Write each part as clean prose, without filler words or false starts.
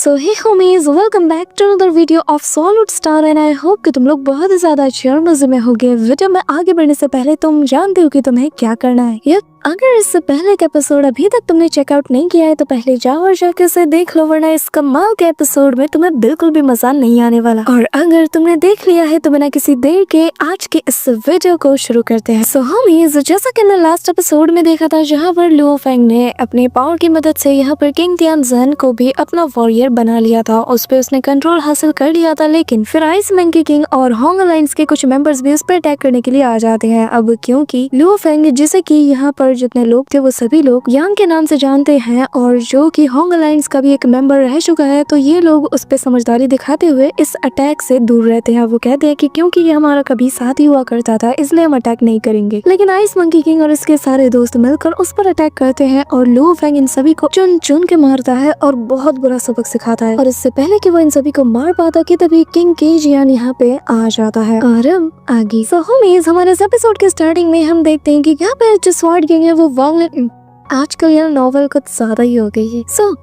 So hey homies, welcome back to another video of Solid Star and I hope कि तुम लोग बहुत ही ज्यादा अच्छे और मजे में होगे। वीडियो में आगे बढ़ने से पहले तुम जानते हो कि तुम्हें क्या करना है। अगर इससे पहले का एपिसोड अभी तक तुमने चेकआउट नहीं किया है तो पहले जाओ और जाके उसे देख लो, वरना इस कमाल के एपिसोड में तुम्हें बिल्कुल भी मजा नहीं आने वाला। और अगर तुमने देख लिया है तो बिना किसी देर के आज के इस वीडियो को शुरू करते हैं। सो होमीज, जैसा कि हमने लास्ट एपिसोड में देखा था जहाँ पर लुओ फेंग ने अपने पावर की मदद से यहाँ पर किंग तियानजन को भी अपना वॉरियर बना लिया था, उस पर उसने कंट्रोल हासिल कर लिया था। लेकिन फिर आइस मंकी किंग और होंग अलायंस के कुछ मेंबर्स भी उस पर अटैक करने के लिए आ जाते हैं। अब क्योंकि लुओ फेंग, जिसे कि यहाँ पर जितने लोग थे वो सभी लोग यांग के नाम से जानते हैं और जो कि होंग अलायंस का भी एक मेंबर रह चुका है, तो ये लोग उस पर समझदारी दिखाते हुए इस अटैक से दूर रहते हैं। वो कहते हैं कि क्योंकि ये हमारा कभी साथ ही हुआ करता था इसलिए हम अटैक नहीं करेंगे। लेकिन आइस मंकी किंग और इसके सारे दोस्त मिलकर उस पर अटैक करते हैं और लुओ फेंग इन सभी को चुन चुन के मारता है और बहुत बुरा सबक सिखाता है। और इससे पहले कि वो इन सभी को मार पाता कि तभी किंग केजियान यहाँ पे आ जाता है। और आगे सो होमीज, हमारे इस एपिसोड के स्टार्टिंग में हम देखते हैं कि यहाँ पे जो स्वॉर्ड किंग है वो वांग आजकल यह नॉवल कुछ ज्यादा ही हो गई है।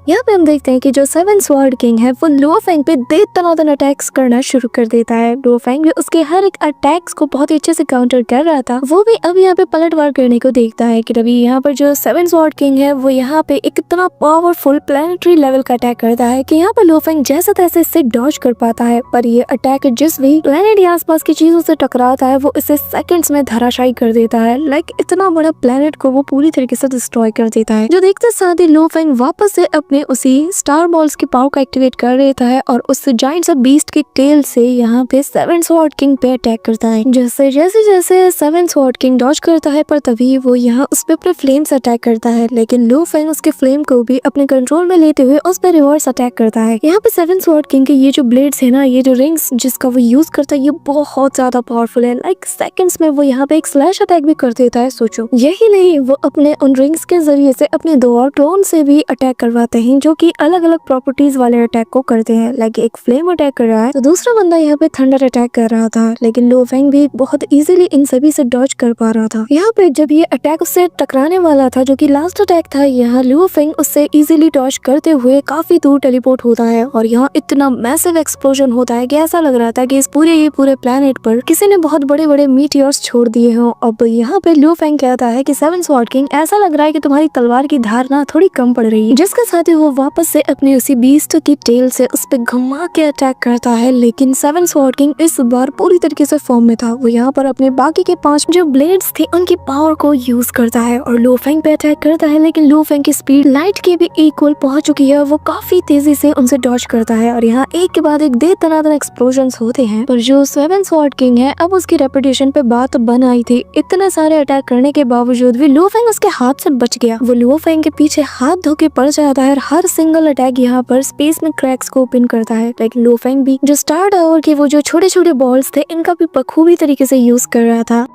यहाँ पे हम देखते हैं कि जो सेवन स्वॉर्ड किंग है वो लुओ फेंग पे दे तनातन अटैक्स करना शुरू कर देता है। लुओ फेंग भी उसके हर एक अटैक्स को बहुत ही अच्छे से काउंटर कर रहा था। वो भी अब यहाँ पे पलटवार करने को देखता है कि तभी यहाँ पर जो सेवन स्वॉर्ड किंग है वो यहाँ पे एक इतना पावरफुल प्लानिटरी लेवल का अटैक करता है कि यहाँ पर लुओ फेंग जैसे तैसे इससे डॉज कर पाता है। पर ये अटैक जिस भी प्लेनेट या आसपास की चीजों से टकराता है वो इसे सेकंड्स में धराशायी कर देता है। लाइक इतना बड़ा प्लेनेट को वो पूरी तरीके से डिस्ट्रॉय कर देता है। जो देखते साथ ही लुओ फेंग वापस से अपने उसी स्टार बॉल्स की पावर को एक्टिवेट कर देता है और उस जायंट सा बीस्ट की टेल से यहाँ पे सेवन स्वॉर्ड किंग पे अटैक करता है। जैसे जैसे सेवन स्वॉर्ड किंग डॉज करता है पर तभी वो यहाँ उस पे अपने फ्लेम से अटैक करता है। लेकिन लुओ फेंग उसके फ्लेम को भी अपने कंट्रोल में लेते हुए उस पर रिवर्स अटैक करता है। यहाँ पे सेवन स्वॉर्ड किंग के ये जो ब्लेड्स है ना, ये जो रिंग्स जिसका वो यूज करता है, ये बहुत ज्यादा पावरफुल है। लाइक सेकंड्स में वो यहाँ पे एक स्लैश अटैक भी कर देता है। सोचो, यही नहीं, वो अपने उन रिंग्स के जरिए से अपने दो और क्लोन से भी अटैक करवाते हैं जो कि अलग अलग प्रॉपर्टीज वाले अटैक को करते हैं। लाइक एक फ्लेम अटैक कर रहा है तो दूसरा बंदा यहाँ पे थंडर अटैक कर रहा था। लेकिन लुओ फेंग भी बहुत इजीली इन सभी से डॉज कर पा रहा था। यहाँ पे जब ये अटैक उससे टकराने वाला था जो कि लास्ट अटैक था, यहाँ लुओ फेंग उससे इजीली डॉज करते हुए काफी दूर टेलीपोर्ट होता है और यहाँ इतना मैसिव एक्सप्लोजन होता है कि ऐसा लग रहा था कि इस पूरे प्लेनेट पर किसी ने बहुत बड़े बड़े मीटियोर्स छोड़ दिए हों। अब यहाँ पे लुओ फेंग कहता है कि सेवन स्वॉर्ड किंग, ऐसा लग रहा है कि तुम्हारी तलवार की धार ना थोड़ी कम पड़ रही है। जिसके साथ ही वो वापस से अपने उसी बीस्ट की टेल से उस पे घुमा के अटैक करता है। लेकिन सेवन स्वॉर्ड किंग इस बार पूरी तरीके से फॉर्म में था। वो यहाँ पर अपने बाकी के 5 जो ब्लेड्स थे उनकी पावर को यूज करता है और लुओ फेंग पे अटैक करता है। लेकिन लुओ फेंग की स्पीड लाइट के भी इक्वल पहुंच चुकी है। वो काफी तेजी से उनसे डॉज करता है और यहाँ एक के बाद एक दे तनातन एक्सप्लोजन्स होते हैं। पर जो सेवन स्वॉर्ड किंग है, अब उसकी रेपुटेशन पे बात बन आई थी। इतने सारे अटैक करने के बावजूद भी लुओ फेंग उसके हाथ से बच गया। वो लुओ फेंग के पीछे हाथ धो के पड़ जाता है। हर सिंगल अटैक यहाँ पर स्पेस में क्रैक्स को ओपन करता है। लेकिन लुओ फेंग भी जो स्टार टावर के वो जो छोटे छोटे बॉल्स थे इनका भी बखूबी तरीके से यूज कर रहा था।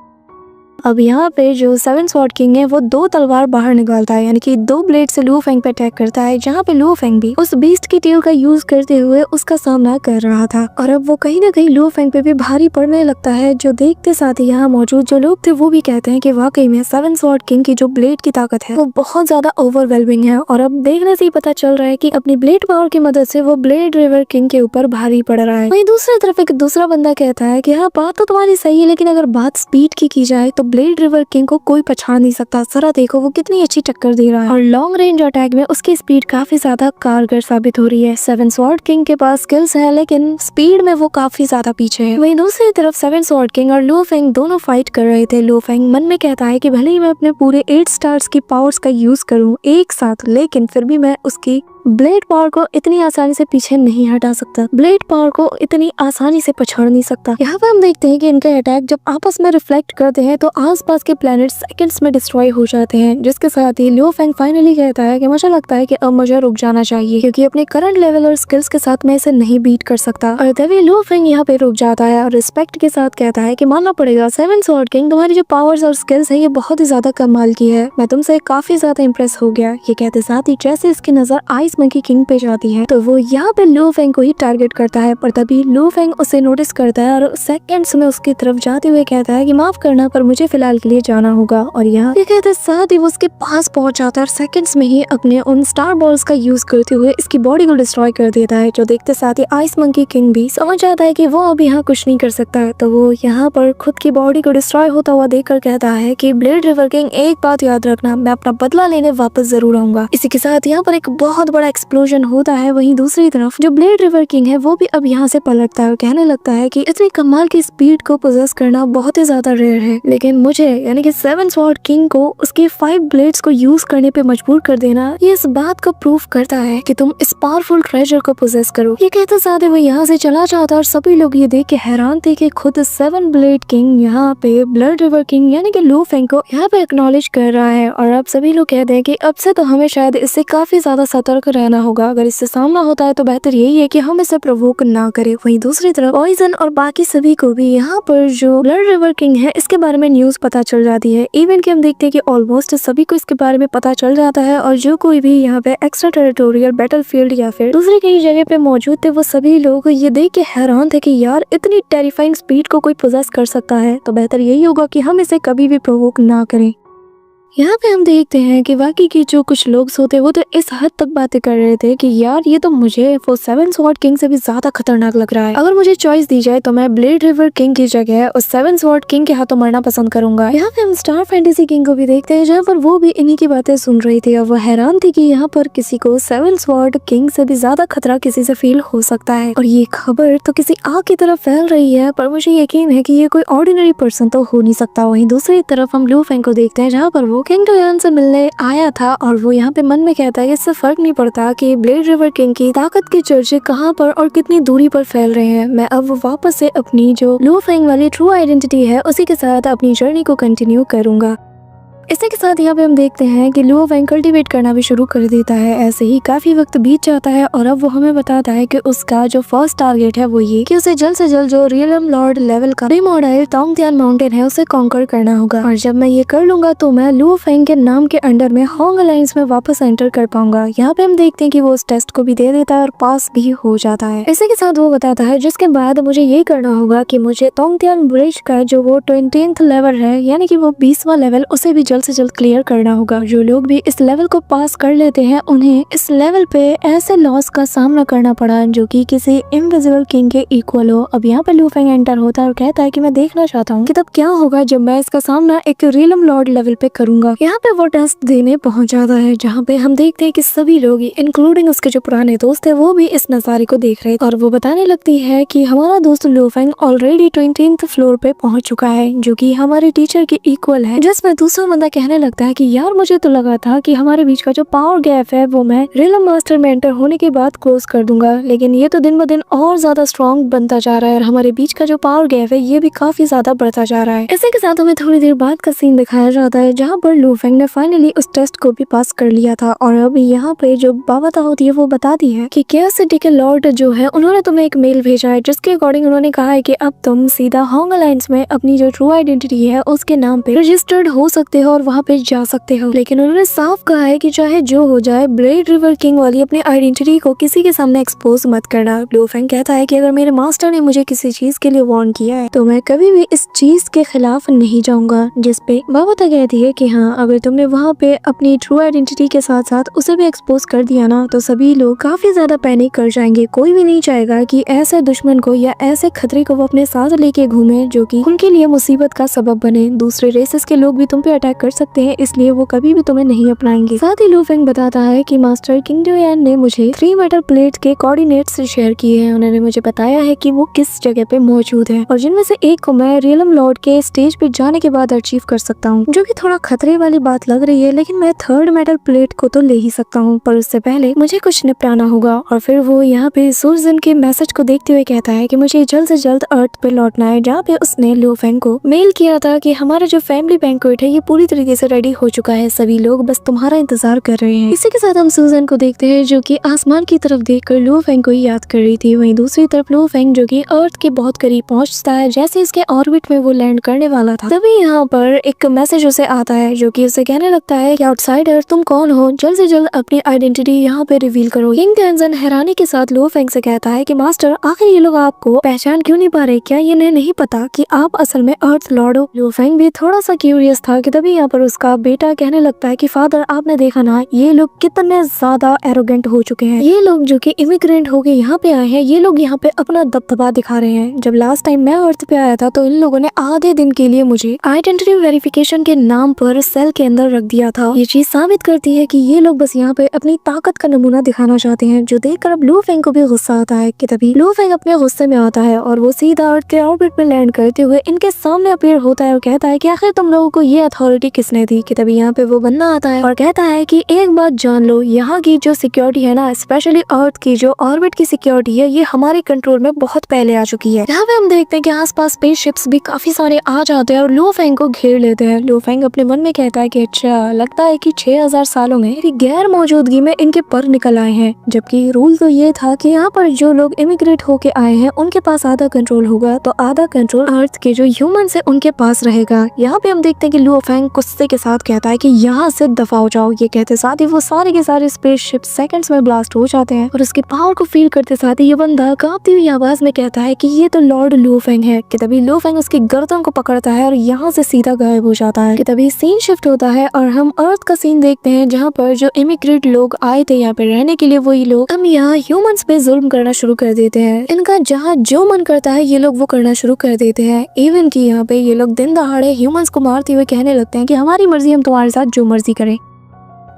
अब यहाँ पे जो सेवन स्वॉर्ड किंग है वो 2 तलवार बाहर निकालता है, यानी कि 2 ब्लेड से लुओ फेंग पे अटैक करता है, जहाँ पे लुओ फेंग भी उस बीस्ट की टेल का यूज करते हुए उसका सामना कर रहा था। और अब वो कहीं ना कहीं लुओ फेंग पे भी भारी पड़ने लगता है। जो देखते साथ ही यहाँ मौजूद जो लोग थे वो भी कहते हैं कि वाकई में सेवन स्वॉर्ड किंग की जो ब्लेड की ताकत है वो बहुत ज्यादा ओवरवेलमिंग है। और अब देखने से ही पता चल रहा है कि अपनी ब्लेड पावर की मदद से वो ब्लेड रिवर किंग के ऊपर भारी पड़ रहा है। वहीं दूसरी तरफ एक दूसरा बंदा कहता है कि हाँ, बात तो तुम्हारी सही है, लेकिन अगर बात स्पीड की जाए तो ब्लेड रिवर किंग को कोई पछाड़ नहीं सकता। जरा देखो वो कितनी अच्छी टक्कर दे रहा है और लॉन्ग रेंज अटैक में उसकी स्पीड काफी ज्यादा कारगर साबित हो रही है। सेवन स्वॉर्ड किंग के पास स्किल्स है लेकिन स्पीड में वो काफी ज्यादा पीछे है। वहीं दूसरी तरफ सेवन स्वॉर्ड किंग और लुओ फेंग दोनों फाइट कर रहे थे। लुओ फेंग मन में कहता है कि भले ही मैं अपने पूरे 8 स्टार्स की पावर्स का यूज करूं एक साथ, लेकिन फिर भी मैं उसकी ब्लेड पावर को इतनी आसानी से पीछे नहीं हटा सकता, ब्लेड पावर को इतनी आसानी से पछाड़ नहीं सकता। यहाँ पे हम देखते हैं कि इनके अटैक जब आपस में रिफ्लेक्ट करते हैं तो आसपास के प्लैनेट सेकंड्स में डिस्ट्रॉय हो जाते हैं। जिसके साथ ही लुओ फेंग फाइनली कहता है कि मुझे लगता है कि अब मुझे रुक जाना चाहिए क्योंकि अपने करंट लेवल और स्किल्स के साथ मैं इसे नहीं बीट कर सकता। और तभी लुओ फेंग यहाँ पे रुक जाता है और रिस्पेक्ट के साथ कहता है कि मानना पड़ेगा सेवन स्वॉर्ड किंग, तुम्हारी जो पावर्स और स्किल्स है ये बहुत ही ज्यादा कमाल की है, मैं तुमसे काफी ज्यादा इम्प्रेस हो गया। ये कहते साथ ही जैसे इसकी नजर आइस आइस मंकी किंग पे जाती है तो वो यहाँ पे लू फेंग को ही टारगेट करता है, पर तभी लू फेंग उसे नोटिस करता है और सेकंड्स में उसकी तरफ जाते हुए कहता है कि माफ करना पर मुझे फिलहाल के लिए जाना होगा। और यहाँ ये कहते साथ ही वो उसके पास पहुंच जाता है और सेकंड्स में ही अपने उन स्टार बॉल्स का यूज करते हुए इसकी बॉडी को डिस्ट्रॉय कर देता है, जो देखते साथ ही आइस मंकी किंग भी समझ जाता है कि वो अब यहाँ कुछ नहीं कर सकता है। तो वो यहाँ पर खुद की बॉडी को डिस्ट्रॉय होता हुआ देखकर कहता है कि ब्लेड रिवर किंग एक बात याद रखना, मैं अपना बदला लेने वापस जरूर आऊंगा। इसी के साथ यहाँ पर एक बहुत बड़ा एक्सप्लोजन होता है। वहीं दूसरी तरफ जो ब्लेड रिवर किंग है वो भी अब यहाँ से पलटता है और कहने लगता है कि इतनी कमाल की स्पीड को पोजेस करना बहुत ही ज्यादा रेयर है, लेकिन मुझे यानी कि सेवन स्वॉर्ड किंग को उसके 5 ब्लेड्स को यूज करने पे मजबूर कर देना ये इस बात को प्रूफ करता है कि तुम इस पावरफुल ट्रेजर को पोजेस करो। ये कहते साथ ही वो यहाँ से चला जाता और सभी लोग ये देख के हैरान थे कि खुद 7 ब्लेड किंग यहाँ पे ब्लेड रिवर किंग यानी कि लू फेंग को यहाँ पे एक्नॉलेज कर रहा है। और अब सभी लोग कहते हैं कि अब से तो हमें शायद इससे काफी ज्यादा सतर्क रहना होगा, अगर इससे सामना होता है तो बेहतर यही है कि हम इसे प्रोवोक ना करें। वहीं दूसरी तरफ पॉइजन और बाकी सभी को भी यहाँ पर जो ब्लेड रिवर किंग है इसके बारे में न्यूज पता चल जाती है। इवन कि हम देखते हैं कि ऑलमोस्ट सभी को इसके बारे में पता चल जाता है और जो कोई भी यहाँ पे एक्स्ट्रा टेरिटोरियल बैटलफील्ड या फिर दूसरी कई जगह पे मौजूद थे वो सभी लोग ये देख के हैरान थे कि यार इतनी टेरिफाइंग स्पीड को कोई पोजेस कर सकता है, तो बेहतर यही होगा कि हम इसे कभी भी प्रोवोक ना करें। यहाँ पे हम देखते हैं कि बाकी के जो कुछ लोग होते वो तो इस हद तक बातें कर रहे थे कि यार ये तो मुझे वो 7 स्वॉर्ड किंग से भी ज्यादा खतरनाक लग रहा है। अगर मुझे चॉइस दी जाए तो मैं ब्लेड रिवर किंग की जगह उस 7 स्वॉर्ड किंग के हाथों मरना पसंद करूंगा। यहाँ पे हम स्टार फैंटेसी किंग को भी देखते हैं जहाँ पर वो भी इन्हीं की बातें सुन रही थी और वो हैरान थी कि यहाँ पर किसी को 7 स्वॉर्ड किंग से भी ज्यादा खतरा किसी से फील हो सकता है। और ये खबर तो किसी आग की तरफ फैल रही है, पर मुझे यकीन है कि ये कोई ऑर्डिनरी पर्सन तो हो नहीं सकता। वहीं दूसरी तरफ हम लू फेंग को देखते हैं जहाँ पर वो किंग डोयान से मिलने आया था और वो यहाँ पे मन में कहता है कि इससे फर्क नहीं पड़ता कि ब्लेड रिवर किंग की ताकत के चर्चे कहाँ पर और कितनी दूरी पर फैल रहे हैं, मैं अब वापस से अपनी जो लू फेंग वाली ट्रू आइडेंटिटी है उसी के साथ अपनी जर्नी को कंटिन्यू करूंगा। इसी के साथ यहाँ पे हम देखते हैं कि लू फेंग कल्टीवेट करना भी शुरू कर देता है। ऐसे ही काफी वक्त बीत जाता है और अब वो हमें बताता है कि उसका जो फर्स्ट टारगेट है वो ये कि उसे जल्द से जल्द जो रियलम लॉर्ड लेवल का रिमॉडल तोंगतियान माउंटेन है उसे कॉन्कर करना होगा। और जब मैं ये कर लूंगा तो मैं लू फेंग के नाम के अंडर में होंग अलायंस में वापस एंटर कर पाऊंगा। यहाँ पे हम देखते हैं कि वो उस टेस्ट को भी दे देता है और पास भी हो जाता है। इसी के साथ वो बताता है जिसके बाद मुझे ये करना होगा कि मुझे तोंगतियान ब्रिज का जो वो 20th लेवल है यानी कि वो 20वां लेवल उसे भी जल्द से जल्द क्लियर करना होगा। जो लोग भी इस लेवल को पास कर लेते हैं उन्हें इस लेवल पे ऐसे लॉस का सामना करना पड़ा जो कि किसी इनविजिबल किंग के इक्वल हो। अब यहाँ पे लू फेंग एंटर होता है और कहता है कि मैं देखना चाहता हूँ कि तब क्या होगा जब मैं इसका सामना एक रियलम लॉर्ड लेवल पे करूंगा। यहाँ पे वो टेस्ट देने पहुंच जाता है जहाँ पे हम देखते हैं कि सभी लोग इंक्लूडिंग उसके जो पुराने दोस्त है वो भी इस नजारे को देख रहे और वो बताने लगती है कि हमारा दोस्त लू फेंग ऑलरेडी 20th फ्लोर पे पहुंच चुका है जो कि हमारे टीचर के इक्वल है। जिसमें दूसरा बंदा कहने लगता है कि यार मुझे तो लगा था कि हमारे बीच का जो पावर गैप है वो मैं रियलम मास्टर में एंटर होने के बाद क्लोज कर दूंगा, लेकिन ये तो दिन ब दिन और ज्यादा स्ट्रॉन्ग बनता जा रहा है और हमारे बीच का जो पावर गैप है ये भी काफी ज्यादा बढ़ता जा रहा है। इसी के साथ हमें थोड़ी देर बाद का सीन दिखाया जाता है जहाँ पर लू फेंग ने फाइनली उस टेस्ट को भी पास कर लिया था और अब यहाँ पे जो बाबा होती है वो बताती है कि केओस सिटी के लॉर्ड जो है उन्होंने तुम्हें एक मेल भेजा है जिसके अकॉर्डिंग उन्होंने कहा है कि अब तुम सीधा होंग अलायंस में अपनी जो ट्रू आइडेंटिटी है उसके नाम पे रजिस्टर्ड हो सकते हो और वहाँ पे जा सकते हो। लेकिन उन्होंने साफ कहा है कि चाहे जो हो जाए ब्लेड रिवर किंग वाली अपनी आइडेंटिटी को किसी के सामने एक्सपोज मत करना। लू फेंग कहता है कि अगर मेरे मास्टर ने मुझे किसी चीज के लिए वार्न किया है तो मैं कभी भी इस चीज के खिलाफ नहीं जाऊंगा। जिसपे बाबा कहती है कि हाँ अगर तुमने वहाँ पे अपनी ट्रू आइडेंटिटी के साथ साथ उसे भी एक्सपोज कर दिया ना तो सभी लोग काफी ज्यादा पैनिक कर जाएंगे। कोई भी नहीं चाहेगा कि ऐसे दुश्मन को या ऐसे खतरे को वो अपने साथ लेके घूमे जो कि उनके लिए मुसीबत का सबब बने। दूसरे रेसेस के लोग भी तुम पे अटैक कर सकते हैं, इसलिए वो कभी भी तुम्हें नहीं अपनाएंगे। साथ ही लू फेंग बताता है कि मास्टर किंग डोयान ने मुझे 3 मेटल प्लेट के कोऑर्डिनेट्स शेयर किए हैं। उन्होंने मुझे बताया है कि वो किस जगह पे मौजूद है और जिनमें से एक को मैं रियलम लॉर्ड के स्टेज पे जाने के बाद अचीव कर सकता हूँ, जो कि थोड़ा खतरे वाली बात लग रही है, लेकिन मैं 3rd मेटल प्लेट को तो ले ही सकता हूँ, पर उससे पहले मुझे कुछ निपटाना होगा। और फिर वो यहाँ पे सुरजन के मैसेज को देखते हुए कहता है कि मुझे जल्द से जल्द अर्थ पे लौटना है, जहाँ पे उसने लू फेंग को मेल किया था कि हमारा जो फैमिली बैंक्वेट है ये पूरी तरीके से रेडी हो चुका है, सभी लोग बस तुम्हारा इंतजार कर रहे हैं। इसी के साथ हम सूजन को देखते हैं जो कि आसमान की तरफ देखकर लो फेंग को याद कर रही थी। वहीं दूसरी तरफ लो फेंग जो कि अर्थ के बहुत करीब पहुंचता है, जैसे इसके ऑर्बिट में वो लैंड करने वाला था तभी यहाँ पर एक मैसेज उसे आता है जो कि उसे कहने लगता है कि आउटसाइडर तुम कौन हो, जल्द से जल्द अपनी आइडेंटिटी यहाँ पे रिवील करो। किंग टेंजन हैरानी के साथ लो फेंग से कहता है कि मास्टर आखिर ये लोग आपको पहचान क्यों नहीं पा रहे, क्या ये नहीं पता कि आप असल में अर्थ लॉर्ड हो। लो फेंग भी थोड़ा सा क्यूरियस था कि तभी यहाँ पर उसका बेटा कहने लगता है कि फादर आपने देखा ना ये लोग कितने ज्यादा एरोगेंट हो चुके हैं, ये लोग जो कि इमिग्रेंट होके यहाँ पे आए हैं, ये लोग यहाँ पे अपना दबदबा दिखा रहे हैं। जब लास्ट टाइम मैं अर्थ पे आया था तो इन लोगों ने आधे दिन के लिए मुझे आइडेंटिटी वेरिफिकेशन के नाम पर सेल के अंदर रख दिया था। ये चीज साबित करती है कि ये लोग बस यहाँ पे अपनी ताकत का नमूना दिखाना चाहते हैं, जो देखकर अब लो फेंग को भी गुस्सा आता है कि तभी लो फेंग अपने गुस्से में आता है और वो सीधा अर्थ के ऑर्बिट पे लैंड करते हुए इनके सामने अपीयर होता है और कहता है कि आखिर तुम लोगों को ये अथॉरिटी किसने दी। कि तभी यहाँ पे वो बंदा आता है और कहता है कि एक बात जान लो, यहाँ की जो सिक्योरिटी है ना, स्पेशली अर्थ की जो ऑर्बिट की सिक्योरिटी है, ये हमारे कंट्रोल में बहुत पहले आ चुकी है। यहाँ पे हम देखते हैं कि आसपास स्पेसशिप्स भी काफी सारे आ जाते हैं और लो फेंग को घेर लेते हैं। लो फेंग अपने मन में कहता है कि अच्छा लगता है कि 6000 सालों में मेरी गैर मौजूदगी में इनके पर निकल आए हैं, जबकि रूल तो ये था कि यहाँ पर जो लोग इमिग्रेट होके आए हैं उनके पास आधा कंट्रोल होगा, तो आधा कंट्रोल अर्थ के जो ह्यूमन है उनके पास रहेगा। यहाँ पे हम देखते हैं कि लो फेंग गुस्से के साथ कहता है कि यहाँ से दफा हो जाओ। ये कहते साथ ही वो सारे के सारे स्पेसशिप सेकंड्स में ब्लास्ट हो जाते हैं और उसके पावर को फील करते साथ ही ये बंदा कांपती हुई आवाज में कहता है कि ये तो लॉर्ड लो फेंग है। कि तभी लो फेंग उसकी गर्दन को पकड़ता है और यहाँ से सीधा गायब हो जाता है। कि तभी सीन शिफ्ट होता है और हम अर्थ का सीन देखते हैं जहाँ पर जो इमिग्रेट लोग आए थे यहाँ पे रहने के लिए, वही लोग हम यहाँ ह्यूमंस पे जुल्म करना शुरू कर देते हैं। इनका जहाँ जो मन करता है ये लोग वो करना शुरू कर देते हैं। इवन कि यहाँ पे ये लोग दिन दहाड़े ह्यूमंस को मारते हुए कहने लगते हैं कि हमारी मर्जी, हम तुम्हारे साथ जो मर्जी करें।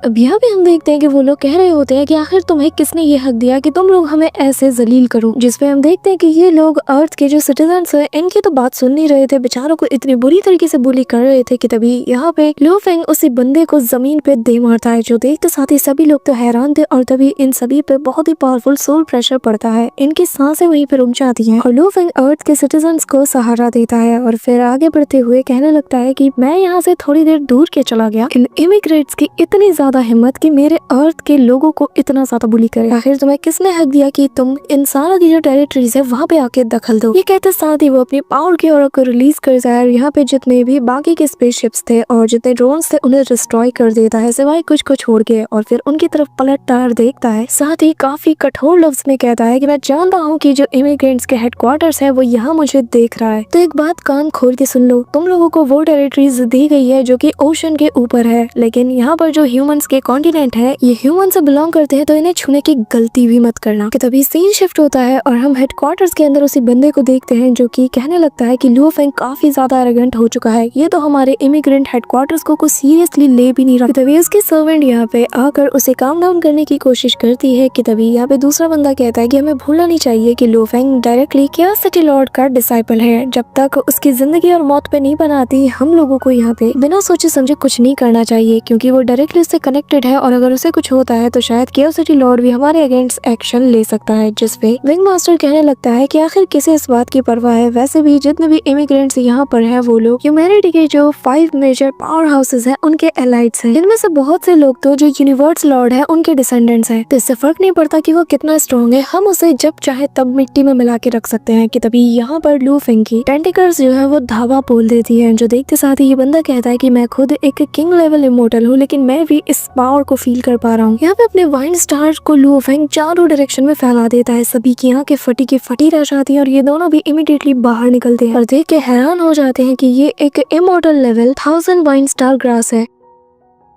अब यहाँ पे हम देखते हैं कि वो लोग कह रहे होते हैं कि आखिर तुम्हें किसने ये हक दिया कि तुम लोग हमें ऐसे जलील करो। जिसपे हम देखते हैं कि ये लोग अर्थ के जो सिटीजन्स हैं इनकी तो बात सुन नहीं रहे थे, बेचारों को इतनी बुरी तरीके से बुली कर रहे थे। कि तभी यहाँ पे लो फेंग उसी बंदे को जमीन पे दे मारता है, जो देखते साथ ही सभी लोग तो हैरान थे और तभी इन सभी पे बहुत ही पावरफुल सोल प्रेशर पड़ता है। इनकी सांसें वहीं पे रुक जाती हैं और लो फेंग अर्थ के सिटीजन्स को सहारा देता है और फिर आगे बढ़ते हुए कहने लगता है कि मैं यहाँ से थोड़ी देर दूर के चला गया, इन इमिग्रेट्स की इतनी ज्यादा हिम्मत कि मेरे अर्थ के लोगों को इतना ज्यादा बुली करे। आखिर तुम्हें किसने हक दिया कि तुम इंसानों की जो टेरिटरीज है वहाँ पे आके दखल दो। ये कहते साथ ही वो अपनी पावर की ऑरा को रिलीज कर जाए और यहाँ पे जितने भी बाकी के स्पेसशिप्स थे और जितने ड्रोन्स थे उन्हें डिस्ट्रॉय कर देता है, सिवाय कुछ को छोड़ के। और फिर उनकी तरफ पलटकर देखता है, साथ ही काफी कठोर लफ्ज में कहता है कि मैं जानता हूँ कि जो इमिग्रेंट्स के हेडक्वार्टर्स है वो यहाँ मुझे देख रहा है, तो एक बात कान खोल के सुन लो, तुम लोगों को वो टेरिटरीज दी गई है जो कि ओशन के ऊपर है, लेकिन यहाँ पर जो ह्यूमंस के कॉन्टिनेंट है ये ह्यूमन से बिलोंग करते हैं, तो इन्हें छूने की गलती भी मत करना। कि तभी सीन शिफ्ट होता है और हम हेडक्वार्टर्स के अंदर उसी बंदे को देखते हैं जो कि कहने लगता है कि लो फेंग काफी ज्यादा एरोगेंट हो चुका है, ये तो हमारे इमिग्रेंट हेडक्वार्टर्स को कुछ सीरियसली ले भी नहीं रहा। तभी उसकी सर्वेंट यहाँ पे आकर उसे काम डाउन करने की कोशिश करती है। कि तभी यहाँ पे दूसरा बंदा कहता है कि हमें भूलना नहीं चाहिए कि लो फेंग डायरेक्टली क्यूरियोसिटी लॉर्ड का डिसाइपल है, जब तक उसकी जिंदगी और मौत पे नहीं बनाती हम लोगों को यहाँ पे बिना सोचे समझे कुछ नहीं करना चाहिए, क्योंकि वो डायरेक्टली उससे कनेक्टेड है और अगर उसे कुछ होता है तो शायद क्यूरियोसिटी लॉर्ड भी हमारे अगेंस्ट एक्शन ले सकता है। जिसपे विंग मास्टर कहने लगता है कि आखिर किसे इस बात की परवाह है, वैसे भी जितने भी इमिग्रेंट्स यहाँ पर है वो लोग ह्यूमैनिटी के जो 5 मेजर पावर हाउसेस हैं उनके एलाइट्स हैं, इनमें से बहुत से लोग तो जो यूनिवर्स लॉर्ड है उनके डिसेंडेंट्स हैं, तो इससे फर्क नहीं पड़ता कि वो कितना स्ट्रॉन्ग है, हम उसे जब चाहे तब मिट्टी में मिला के रख सकते हैं। कि तभी यहाँ पर लो फेंग की टेंटिकल्स जो है वो धावा बोल देती है, जो देखते साथ ही ये बंदा कहता है कि मैं खुद एक किंग लेवल इमोर्टल हूँ, लेकिन मैं भी इस पावर को फील कर पा रहा हूँ। यहाँ पे अपने वाइन स्टार को लो फेंग चारों डायरेक्शन में फैला देता है, सभी की आंखें फटी की फटी रह जाती है और ये दोनों भी इमीडिएटली बाहर निकलते हैं और देख के हैरान हो जाते हैं कि ये एक immortal level 1000 wine star grass है।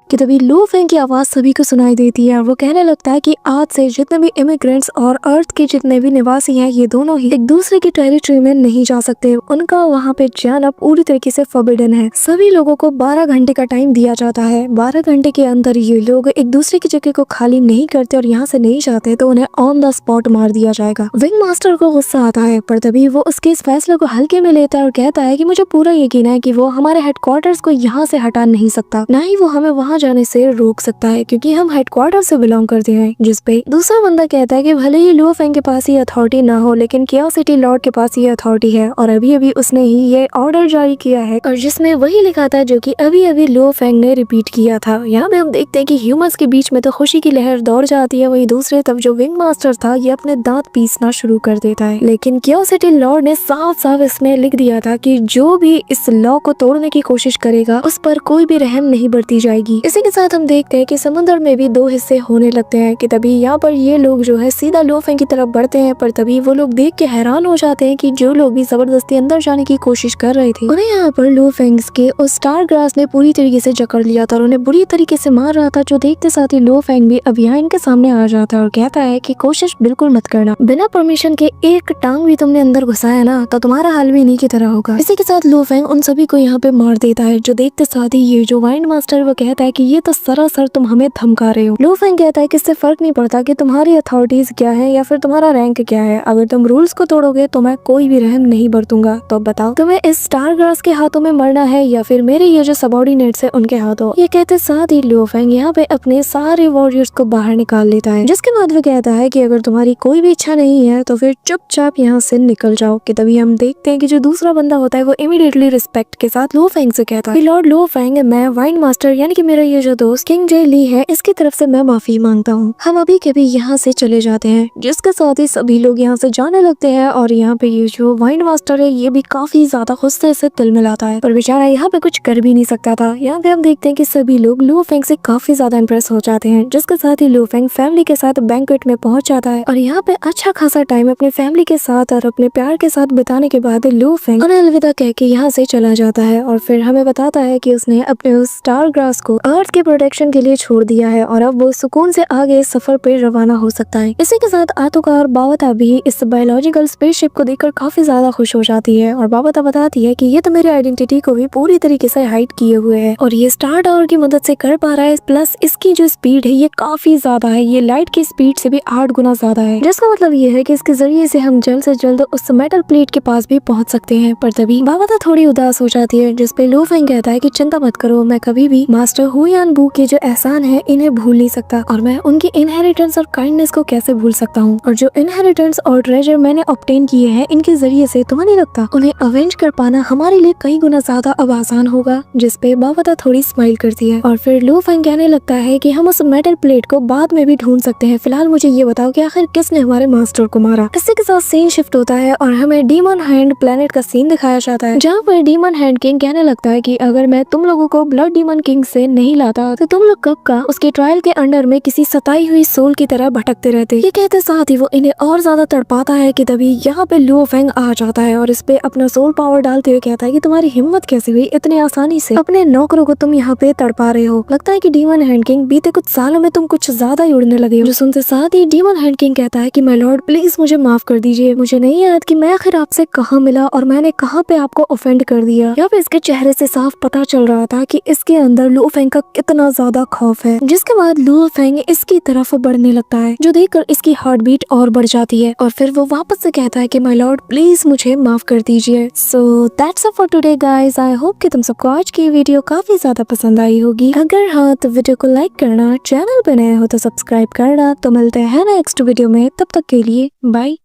कि तभी लो फेंग की आवाज सभी को सुनाई देती है और वो कहने लगता है कि आज से जितने भी इमिग्रेंट्स और अर्थ के जितने भी निवासी हैं ये दोनों ही एक दूसरे की टेरिटरी में नहीं जा सकते, उनका वहाँ पे जाना पूरी तरीके से फॉरबिडन है। सभी लोगों को 12 घंटे का टाइम दिया जाता है, 12 घंटे के अंदर ये लोग एक दूसरे की जगह को खाली नहीं करते और यहाँ से नहीं जाते तो उन्हें ऑन द स्पॉट मार दिया जाएगा। विंग मास्टर को गुस्सा आता है, पर तभी वो उसके इस फैसले को हल्के में लेता है और कहता है कि मुझे पूरा यकीन है कि वो हमारे हेडक्वार्टर्स को यहाँ से हटा नहीं सकता, न ही वो हमें वहाँ वहाँ जाने से रोक सकता है क्योंकि हम हेडक्वार्टर से बिलोंग करते हैं। जिसपे दूसरा बंदा कहता है कि भले ही लुओ फेंग के पास ये अथॉरिटी ना हो लेकिन केओस सिटी लॉर्ड के पास ये अथॉरिटी है और अभी अभी उसने ही ये ऑर्डर जारी किया है और जिसमें वही लिखा था जो कि अभी अभी लुओ फेंग ने रिपीट किया था। यहाँ पे हम देखते हैं कि ह्यूमंस के बीच में तो खुशी की लहर दौड़ जाती है, वही दूसरे तब जो विंग मास्टर था ये अपने दांत पीसना शुरू कर देता है। लेकिन केओस सिटी लॉर्ड ने साफ साफ इसमें लिख दिया था कि जो भी इस लॉ को तोड़ने की कोशिश करेगा उस पर कोई भी रहम नहीं बरती जाएगी। इसी के साथ हम देखते हैं कि समुद्र में भी दो हिस्से होने लगते हैं कि तभी यहाँ पर ये लोग जो है सीधा लुओ फेंग की तरफ बढ़ते हैं, पर तभी वो लोग देख के हैरान हो जाते हैं कि जो लोग भी जबरदस्ती अंदर जाने की कोशिश कर रहे थे उन्हें यहाँ पर लुओ फेंग्स के उस स्टार ग्रास ने पूरी तरीके से जकड़ लिया था और उन्हें बुरी तरीके से मार रहा था, जो देखते साथ ही लुओ फेंग भी अब यहाँ इनके सामने आ जाता है और कहता है कि कोशिश बिल्कुल मत करना, बिना परमिशन के एक टांग भी तुमने अंदर घुसाया ना तो तुम्हारा हाल भी इन्हीं की तरह होगा। इसी के साथ लुओ फेंग उन सभी को यहाँ पे मार देता है, जो देखते साथ ही ये जो वाइंड मास्टर वो कहता है कि ये तो सरासर तुम हमें धमका रहे हो। लुओ फेंग कहता है कि इससे फर्क नहीं पड़ता कि तुम्हारी अथॉरिटीज क्या है या फिर तुम्हारा रैंक क्या है, अगर तुम रूल्स को तोड़ोगे तो मैं कोई भी रहम नहीं बरतूंगा। तो बताओ तुम्हें इस स्टार ग्रास के हाथों में मरना है या फिर मेरे ये जो सबऑर्डिनेट्स है उनके हाथों। ये कहते साथ ही लुओ फेंग यहाँ पे अपने सारे वॉरियर्स को बाहर निकाल लेता है, जिसके बाद वो कहता है कि अगर तुम्हारी कोई भी इच्छा नहीं है तो फिर चुपचाप यहाँ से निकल जाओ। कि तभी हम देखते हैं कि जो दूसरा बंदा होता है वो इमीडिएटली रिस्पेक्ट के साथ लुओ फेंग से कहता है कि लॉर्ड लुओ फेंग, मैं वाइंड मास्टर यानी कि मेरा ये जो दोस्त किंग जे ली है इसकी तरफ से मैं माफी मांगता हूँ। हम अभी के भी यहाँ से चले जाते हैं, जिसके साथ ही सभी लोग यहाँ से जाने लगते हैं और यहाँ पे ये जो वाइंड मास्टर है ये भी काफी ज्यादा गुस्से से तिल मिलाता है, पर बेचारा यहाँ पे कुछ कर भी नहीं सकता था। यहाँ पे हम देखते हैं कि सभी लोग लुओ फेंग से काफी ज्यादा इम्प्रेस हो जाते हैं, जिसके साथ ही लुओ फेंग फैमिली के साथ बैंक्वेट में पहुंच जाता है और यहाँ पे अच्छा खासा टाइम अपने फैमिली के साथ और अपने प्यार के साथ बिताने के बाद लुओ फेंग उन्हें अलविदा कह के यहाँ से चला जाता है और फिर हमें बताता है कि उसने अपने उस स्टार ग्रास को अर्थ के प्रोटेक्शन के लिए छोड़ दिया है और अब वो सुकून से आगे सफर पे रवाना हो सकता है। इसी के साथ आतोका और बावता भी इस बायोलॉजिकल स्पेसशिप को देखकर काफी ज्यादा खुश हो जाती है और बावता बताती है कि ये तो मेरी आइडेंटिटी को भी पूरी तरीके से हाइड किए हुए है और ये स्टार टावर की मदद से कर पा रहा है, प्लस इसकी जो स्पीड है ये काफी ज्यादा है, ये लाइट की स्पीड से भी 8 गुना ज्यादा है, जिसका मतलब ये है कि इसके जरिए से हम जल्द से जल्द उस मेटल प्लेट के पास भी पहुंच सकते हैं। पर तभी बावता थोड़ी उदास हो जाती है, जिसपे लुओ फेंग कहता है कि चिंता मत करो, मैं कभी भी मास्टर हुयान बू के जो एहसान है इन्हें भूल नहीं सकता और मैं उनकी इनहेरिटेंस और काइंडनेस को कैसे भूल सकता हूँ, और जो इनहेरिटेंस और ट्रेजर मैंने ऑब्टेन किए हैं इनके जरिए से तुम्हें नहीं लगता उन्हें अवेंज कर पाना हमारे लिए कई गुना ज्यादा अब आसान होगा। जिसपे बावता थोड़ी स्माइल करती है और फिर लुओ फेंग कहने लगता है कि हम उस मेटल प्लेट को बाद में भी ढूंढ सकते हैं, फिलहाल मुझे ये बताओ कि आखिर किसने हमारे मास्टर को मारा। इसी के साथ सीन शिफ्ट होता है और हमें डीमन हैंड प्लेनेट का सीन दिखाया जाता है, जहाँ पर डीमन हैंड किंग कहने लगता है कि अगर मैं तुम लोगों को ब्लड डीमन किंग से नहीं लाता तो तुम लोग कब का उसके ट्रायल के अंडर में किसी सताई हुई सोल की तरह भटकते रहते। ये कहते साथ ही वो इन्हें और ज्यादा तड़पाता है कि तभी यहाँ पे लुओ फेंग आ जाता है और इस पे अपना सोल पावर डालते हुए कहता है कि तुम्हारी हिम्मत कैसे हुई, इतने आसानी से अपने नौकरों को तुम यहाँ पे तड़पा रहे हो, लगता है कि डीमन हैंड किंग बीते कुछ सालों में तुम कुछ ज्यादा ही उड़ने लगे हो। जो सुनते साथ ही डीमन हैंड किंग कहता है कि माय लॉर्ड प्लीज मुझे माफ कर दीजिए, मुझे नहीं याद कि मैं आखिर आपसे कहाँ मिला और मैंने कहाँ पे आपको ऑफेंड कर दिया। यहाँ पे इसके चेहरे से साफ पता चल रहा था कि इसके अंदर लुओ फेंग का कितना ज्यादा खौफ है। जिसके बाद लुओ फेंग इसकी तरफ बढ़ने लगता है, जो देखकर इसकी हार्ट बीट और बढ़ जाती है और फिर वो वापस से कहता है कि माय लॉर्ड प्लीज मुझे माफ कर दीजिए। So that's it for today guys, I hope कि तुम सबको आज की वीडियो काफी ज्यादा पसंद आई होगी। अगर हाँ तो वीडियो को लाइक करना, चैनल पे नए हो तो सब्सक्राइब करना। तो मिलते हैं नेक्स्ट वीडियो में, तब तक के लिए बाय।